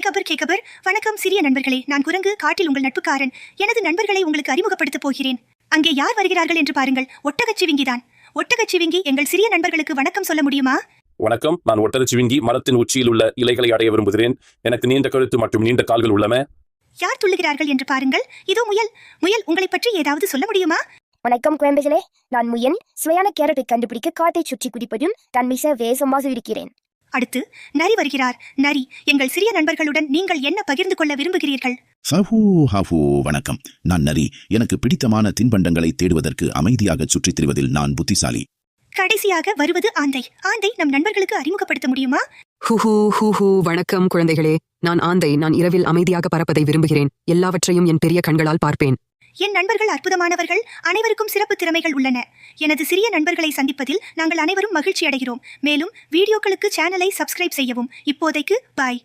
கேகபர். வணக்கம் சிறிய நண்பர்களே, நான் குரங்கு, காட்டில் உங்கள் நட்புக்காரன். எனது நண்பர்களை உங்களுக்கு அறிமுகப்படுத்தப் போகிறேன். அங்கே யார் வருகிறார்கள் என்று பாருங்கள். ஒட்டகச்சிவிங்கிதான். ஒட்டகச்சிவிங்கி, எங்கள் சிறிய நண்பர்களுக்கு வணக்கம் சொல்ல முடியுமா? வணக்கம், நான் ஒட்டகச்சிவிங்கி. மரத்தின் உச்சியில் உள்ள இலைகளை அடைய விரும்புகிறேன். எனக்கு நீண்ட கழுத்து மற்றும் நீண்ட கால்கள் உள்ளன. யார் துள்ளுகிறார்கள் என்று பாருங்கள். இதோ முயல். முயல், உங்களை பற்றி ஏதாவது சொல்ல முடியுமா? வணக்கம் குழந்தைகளே, நான் முயல். சுவையான கேரட்டை கண்டுபிடிக்க காட்டை சுற்றி குடிப்பதும் நான் மிக வேகமாக இருக்கிறேன். அடுத்து நரி வருகிறார். நரி, எங்கள் சிறிய நண்பர்களுடன் நீங்கள் என்ன பகிர்ந்து கொள்ள விரும்புகிறீர்கள்? வணக்கம், நான் நரி. எனக்கு பிடித்தமான தின்பண்டங்களை தேடுவதற்கு அமைதியாக சுற்றித் திரிவதில் நான் புத்திசாலி. கடைசியாக வருவது ஆந்தை. ஆந்தை, நம் நண்பர்களுக்கு அறிமுகப்படுத்த முடியுமா? வணக்கம் குழந்தைகளே, நான் ஆந்தை. நான் இரவில் அமைதியாக பறப்பதை விரும்புகிறேன். எல்லாவற்றையும் என் பெரிய கண்களால் பார்ப்பேன். என் நண்பர்கள் அற்புதமானவர்கள். அனைவருக்கும் சிறப்பு திறமைகள் உள்ளன. எனது சிறிய நண்பர்களை சந்திப்பதில் நாங்கள் அனைவரும் மகிழ்ச்சி அடைகிறோம். மேலும் வீடியோக்களுக்கு சேனலை சப்ஸ்கிரைப் செய்யவும். இப்போதைக்கு பாய்.